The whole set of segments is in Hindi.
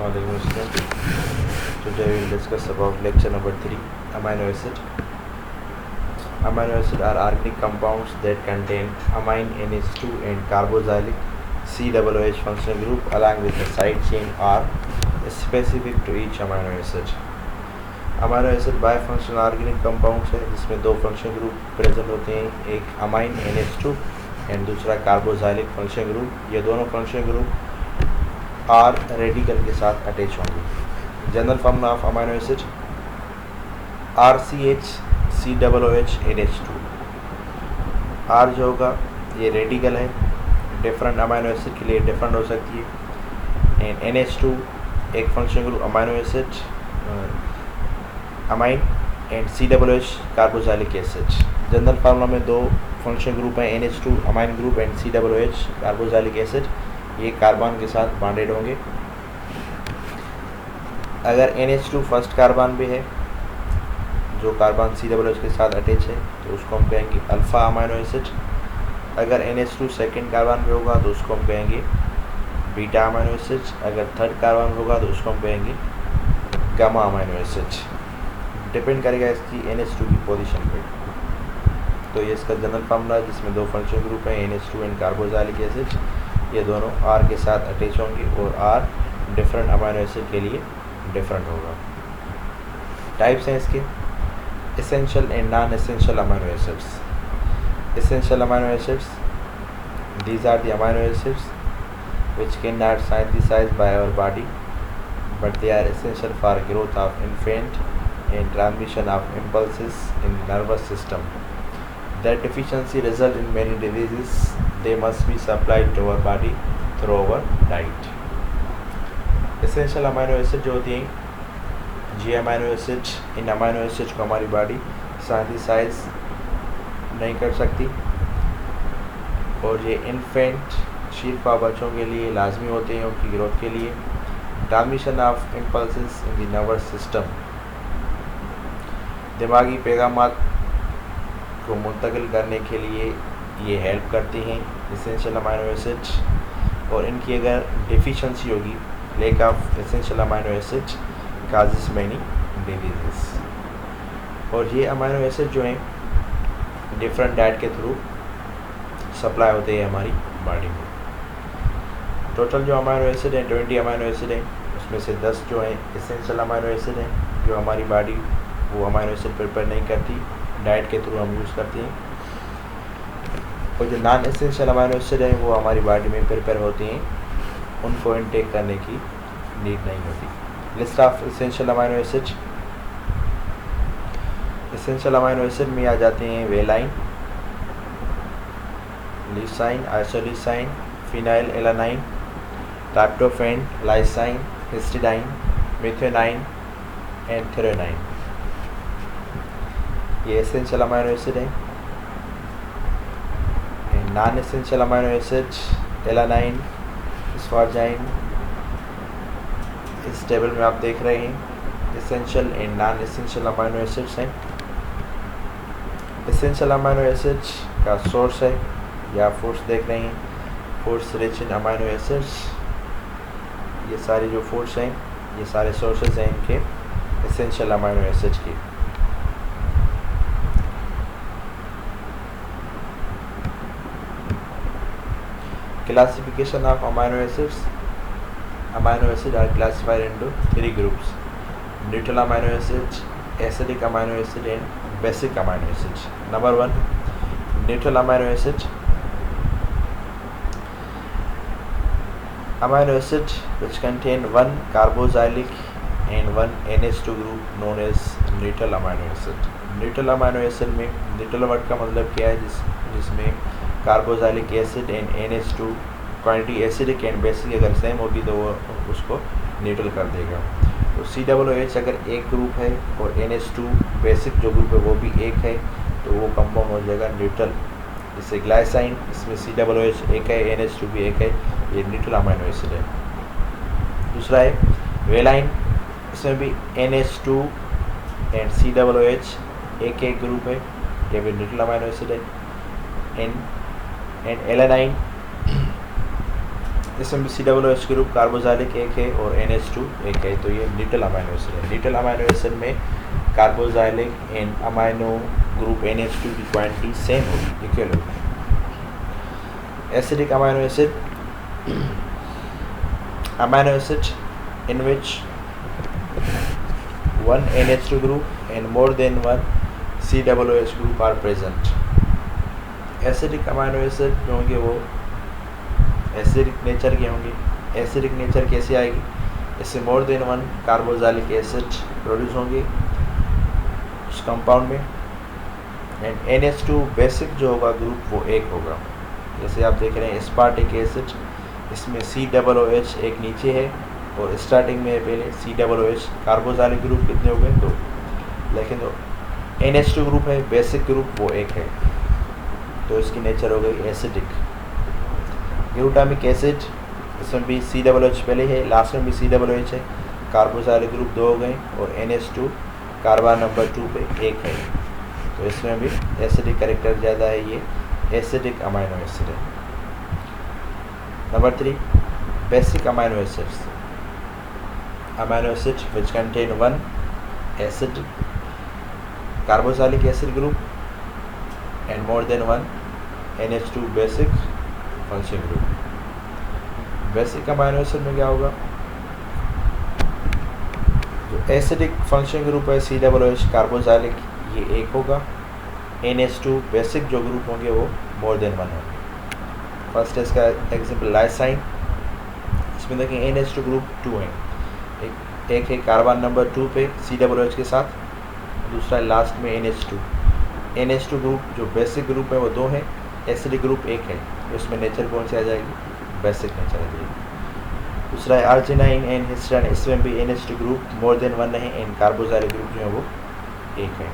Assalamualaikum students. Today we will discuss about lecture number 3, amino acid. Amino acid are organic compounds that contain amine NH2 and carboxylic COOH functional group along with the side chain are specific to each amino acid. Amino acid bifunctional organic compounds है जिसमें दो फंक्शन ग्रुप प्रेजेंट होते हैं, एक अमाइन NH2 एंड दूसरा कार्बोक्सिलिक फंक्शन ग्रुप। ये दोनों फंक्शन ग्रुप आर रेडिकल के साथ अटैच होंगे। General formula of amino acid RCH COOH NH2। R जो होगा ये रेडिकल है, डिफरेंट अमाइनो एसिड के लिए डिफरेंट हो सकती है। एंड NH2 एक function group amino acid amine and COOH carboxylic acid. General formula में दो फंक्शन ग्रुप हैं, NH2 amine group and COOH carboxylic acid. ये कार्बन के साथ बॉन्डेड होंगे। अगर NH2 फर्स्ट कार्बन भी है जो कार्बन COOH के साथ अटैच है तो उसको हम कहेंगे अल्फ़ा अमाइनो एसिड। अगर NH2 सेकेंड कार्बन भी होगा तो उसको हम कहेंगे बीटा अमाइनो एसिड। अगर थर्ड कार्बन होगा तो उसको हम कहेंगे गामा अमाइनो एसिड। डिपेंड करेगा इसकी NH2 की पोजीशन पे। तो ये इसका जनरल फार्मूला है जिसमें दो फंक्शन ग्रुप हैं, NH2 एंड कार्बोक्सिलिक एसिड। ये दोनों R के साथ अटैच होंगे और R डिफरेंट अमाइनो एसिड के लिए डिफरेंट होगा। टाइप्स हैं इसके essential and non essential amino acids. Essential amino acids, these are the amino acids which cannot synthesize by our body but they are essential for growth of infant and transmission of impulses in the nervous system. Their deficiency result in many diseases. They must be supplied to our body through our diet. Essential amino acid जो होती हैं जी अमाइनो एसिड, इन अमाइनो एसिड को हमारी बॉडी सिंथेसाइज नहीं कर सकती और ये इन्फेंट शीर्पा बच्चों के लिए लाजमी होते हैं उनकी ग्रोथ के लिए। Transmission of impulses in the nervous system, दिमागी पैगामात को मुंतकिल करने के लिए ये हेल्प करती हैं एसेंशियल अमाइनो एसिड। और इनकी अगर डिफिशेंसी होगी, lack of essential amino acid causes many diseases. और ये अमाइनो एसिड जो हैं डिफरेंट डाइट के थ्रू सप्लाई होते हैं हमारी बॉडी में। टोटल जो अमाइनो एसिड हैं 20 अमाइनो एसिड हैं, उसमें से 10 जो हैं एसेंशियल अमाइनो एसिड हैं जो हमारी बॉडी वो अमाइनो एसिड प्रिपेयर नहीं करती, डाइट के थ्रू हम यूज़ करते हैं। और जो नॉन एसेंशियल अमाइनो एसिड हैं वो हमारी बॉडी में प्रिपेयर होती हैं, उनको इनटेक करने की नीड नहीं होती। List of essential amino acid. Essential amino acid में आ जाते हैं valine, leucine, isoleucine, phenylalanine, tryptophan, lysine, histidine, methionine and threonine. ये एसेंशियल अमाइनो एसिड हैं। Non essential amino acid alanine, asparagine, इस टेबल में आप देख रहे हैं essential and non essential amino acids हैं। एसेंशियल अमाइनो एसिड का सोर्स है या फूड्स देख रहे हैं, foods rich in amino acids. ये सारे जो फूड्स हैं ये सारे सोर्सेज हैं इनके एसेंशियल अमाइनो एसिड के। Classification of amino acids. Amino acids are classified into 3 groups: neutral amino acids, acidic amino acid, and basic amino acids. Number 1, neutral amino acid. Amino acid which contain one carboxylic and one NH2 group known as neutral amino acid. Neutral amino acid में neutral वर्ड का मतलब क्या है, जिसमें carboxylic acid and NH2 quantity acidic and basic अगर सेम होगी तो वो उसको न्यूट्रल कर देगा। तो COOH अगर एक ग्रुप है और NH2 बेसिक जो ग्रुप है वो भी एक है तो वो कंपाउंड हो जाएगा न्यूट्रल। जैसे ग्लाइसाइन, इसमें COOH एक है, NH2 भी एक है, ये न्यूट्रल अमाइनो एसिड है। दूसरा है वेलाइन, इसमें भी NH2 एंड COOH एक एक ग्रुप है, ये भी न्यूट्रल अमाइनो एसिड है। एंड एलानाइन, इसमें भी COOH ग्रुप कार्बोजाइलिक एक है और NH2 एक है, तो ये न्यूट्रल अमाइनो एसिड है। न्यूट्रल अमाइनो एसिड में carboxylic and amino group NH2 की क्वांटिटी सेम होगी, इक्वल होगी। Acidic amino acid, amino acid in which one NH2 group and more than one COOH group are present. Acidic amino acid जो होंगे वो एसिडिक नेचर के होंगे। एसिडिक नेचर कैसे आएगी? इससे more than one carboxylic acid produce होंगे उस कंपाउंड में, एंड NH2 बेसिक जो होगा ग्रुप वो एक होगा। जैसे आप देख रहे हैं एस्पार्टिक एसिड, इसमें COOH एक नीचे है और स्टार्टिंग में पहले COOH। कार्बोजाइलिक ग्रुप कितने हो गए? 2, लेकिन जो NH2 ग्रुप है बेसिक ग्रुप वो एक है, तो इसकी नेचर हो गई एसिडिक। ग्लूटामिक एसिड, इसमें भी COOH पहले है, लास्ट में भी COOH है, कार्बोजाइलिक ग्रुप 2 हो गए और NH2 कार्बन नंबर 2 पे 1 है, तो इसमें भी एसिडिक कैरेक्टर ज़्यादा है, ये एसिडिक अमाइनो एसिड है। Number 3, basic amino acids, amino acid which contain one acid carboxylic acid group and more than one NH2 basic function group. Basic amino acid में क्या होगा? जो एसिडिक फंक्शन ग्रुप है COOH कार्बोजाइलिक, ये एक होगा। NH2 बेसिक जो ग्रुप होंगे वो मोर देन वन होंगे। फर्स्ट है इसका एग्जाम्पल लाइसाइन, इसमें देखें NH2 ग्रुप 2 है, एक है कार्बन नंबर 2 पे COOH के साथ, दूसरा लास्ट में NH2। NH2 ग्रुप जो बेसिक ग्रुप है वो 2 है, एसिडिक ग्रुप 1 है, तो इसमें नेचर कौन सी आ जाएगी? बेसिक नेचर आ जाएगी। दूसरा है अर्जिनाइन एंड हिस्टाइन, इसमें भी NH2 ग्रुप मोर देन 1 है एंड कार्बोजाइलिक ग्रुप जो है वो 1 है।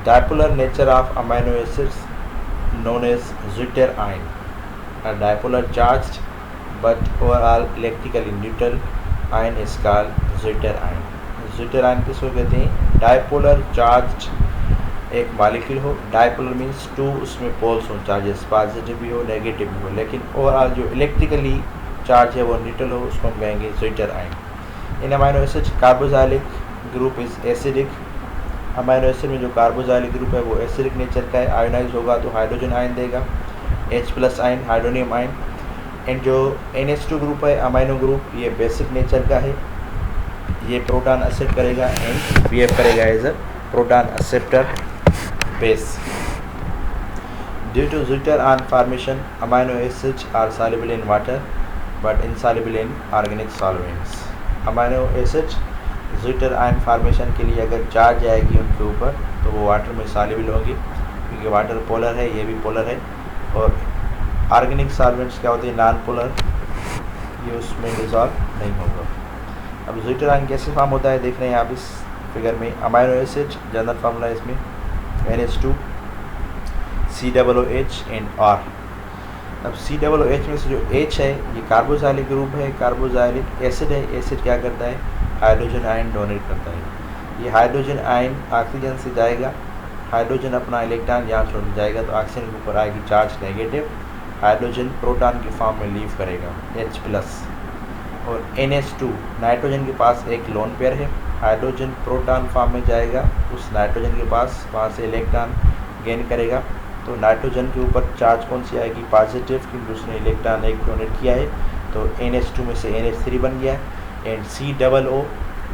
Dipolar nature of amino acids known as zwitterion, a dipolar charged but overall electrically neutral ion is called zwitterion. zwitterion किसको कहते हैं? डायपोलर चार्ज्ड एक मॉलिक्यूल हो, डायपोलर मीन्स 2 उसमें पोल्स हो, चार्जेस पॉजिटिव भी हो नेगेटिव भी हो, लेकिन ओवरऑल जो इलेक्ट्रिकली चार्ज है वो न्यूट्रल हो, उसको हम कहेंगे zwitterion। In amino acid carboxylic group is acidic, amino acid में जो कार्बोजाइलिक ग्रुप है वो एसिडिक नेचर का है, आयोनाइज होगा तो हाइड्रोजन आयन देगा, H+ ion, hydronium ion. And जो NH2 ग्रुप है अमाइनो ग्रुप, ये बेसिक नेचर का है, ये प्रोटॉन एक्सेप्ट करेगा एंड बिहेव करेगा as a proton acceptor base. Due to zwitterion formation amino acids are soluble in water but insoluble in organic solvents। Amino acids zwitterion formation के लिए अगर चार्ज आएगी उनके ऊपर तो वो वाटर में सॉल्युबल होगी, क्योंकि वाटर पोलर है, ये भी पोलर है, और ऑर्गेनिक सॉल्वेंट्स क्या होते हैं? नॉन पोलर, ये उसमें डिजॉल्व नहीं होगा। अब zwitterion कैसे फॉर्म होता है देख रहे हैं आप इस फिगर में। अमाइनो एसिड जनरल फार्मूला इसमें NH2 COOH एंड R। अब COOH में से जो H है ये कार्बोजाइलिक ग्रुप है, कार्बोजाइलिक एसिड है। एसिड क्या करता है? हाइड्रोजन आयन डोनेट करता है। ये हाइड्रोजन आयन ऑक्सीजन से जाएगा, हाइड्रोजन अपना इलेक्ट्रॉन यहाँ छोड़ जाएगा तो ऑक्सीजन के ऊपर आएगी चार्ज नेगेटिव, हाइड्रोजन प्रोटॉन के फॉर्म में लीव करेगा H+, और NH2 नाइट्रोजन के पास एक लोन पेयर है, हाइड्रोजन प्रोटॉन फॉर्म में जाएगा उस नाइट्रोजन के पास, वहाँ से इलेक्ट्रॉन गेन करेगा, तो नाइट्रोजन के ऊपर चार्ज कौन सी आएगी? पॉजिटिव, क्योंकि उसने इलेक्ट्रॉन एक डोनेट किया है, तो NH2 में से NH3 बन गया and COO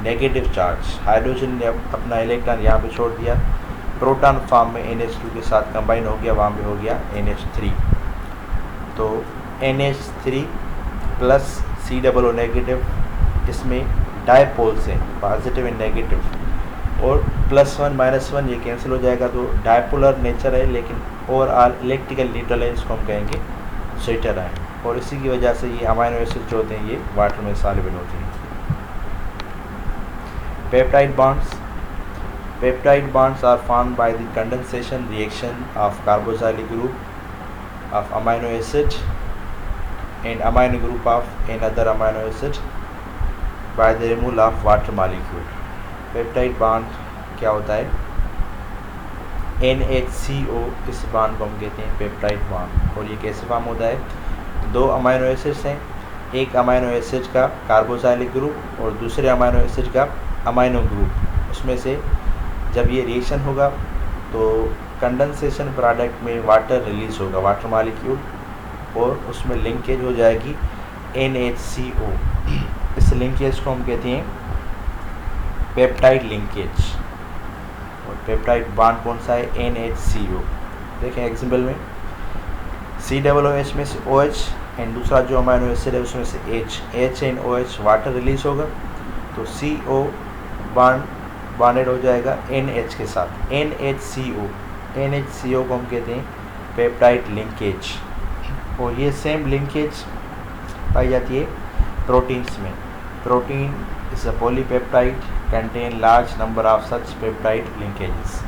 negative charge, hydrogen ने अपना इलेक्ट्रॉन यहाँ पे छोड़ दिया, प्रोटॉन फॉर्म में NH2 के साथ कंबाइन हो गया, वहाँ पे हो गया NH3, तो NH3 प्लस COO नेगेटिव, इसमें डायपोल्स हैं पॉजिटिव एंड नेगेटिव, और +1 -1 ये कैंसिल हो जाएगा, तो डायपोलर नेचर है लेकिन ओवरऑल इलेक्ट्रिकल न्यूट्रल है, इसको हम कहेंगे zwitterion। और इसी की वजह से ये अमाइनो एसिड जो होते हैं ये वाटर में सॉल्युबल होते हैं। Peptide bonds, peptide bonds are formed by the condensation reaction of carboxylic group of amino acid and amino group of another amino acid by the removal of water molecule. Peptide bond क्या होता है? NHCO, इस बॉन्ड को हम कहते हैं पेप्टाइड बॉन्ड। और ये कैसे फॉर्म होता है? 2 अमाइनो एसिड्स हैं, एक अमाइनो एसिड का कार्बोक्सिलिक ग्रुप और दूसरे अमाइनो एसिड का अमाइनो ग्रुप। उसमें से जब ये रिएक्शन होगा तो कंडेंसेशन प्रोडक्ट में वाटर रिलीज होगा, वाटर मॉलिक्यूल, और उसमें लिंकेज हो जाएगी NHCO। इस लिंकेज को हम कहते हैं पेप्टाइड लिंकेज। और पेप्टाइड बॉन्ड कौन सा है? NHCO। देखें एग्जाम्पल में COOH में से OH एंड दूसरा जो अमाइनो एसिड है उसमें से H and OH water release होगा तो CO बॉन्डेड हो जाएगा NH के साथ, NHCO को हम कहते हैं पेप्टाइड लिंकेज। और ये सेम लिंकेज पाई जाती है प्रोटीन्स में। Protein is a polypeptide contain large number of such peptide linkages.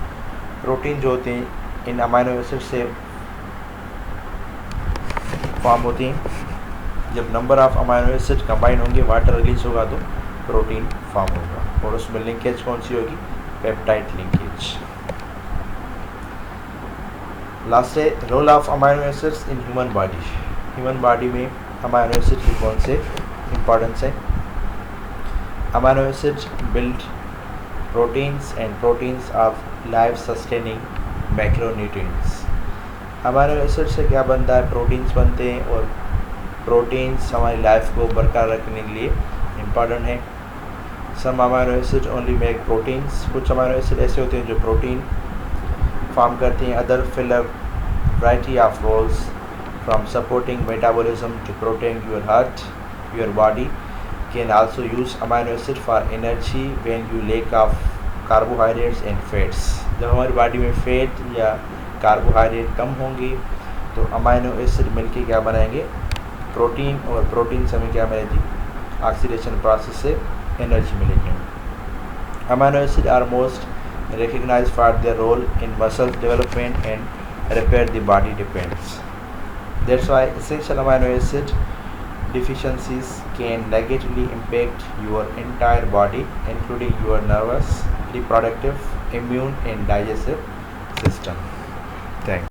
Protein जो होते हैं इन अमाइनो एसिड से फॉर्म होती हैं। जब number of amino acid combine होंगे, वाटर रिलीज होगा तो प्रोटीन फॉर्म होगा, और उसमें लिंकेज कौन सी होगी? Peptide linkage. लास्ट है role of amino acids in human body. Human body में अमाइनो एसिड की कौन से इंपॉर्टेंस है? Amino acid build proteins and proteins of life sustaining macronutrients. Amino acid से क्या बनता है? प्रोटीन्स बनते हैं, और प्रोटीन्स हमारी लाइफ को बरकरार रखने के लिए इम्पॉर्टेंट है। Some amino acid only make proteins. कुछ अमाइनो एसिड ऐसे होते हैं जो प्रोटीन फॉर्म करते हैं। Other fill a variety of roles from supporting metabolism to protect your heart. Your body can also use amino acid for energy when you lack of carbohydrates and fats. जब हमारी बॉडी में फैट या कार्बोहाइड्रेट कम होंगे तो अमाइनो एसिड मिलके क्या बनाएंगे? प्रोटीन, और प्रोटीन से हमें क्या मिलेगी? ऑक्सीडेशन प्रोसेस से एनर्जी मिलेगी। Amino acid are most recognized for their role in muscle development and repair the body depends. That's why essential amino acid deficiencies can negatively impact your entire body, including your nervous, reproductive, immune and digestive system. Thanks.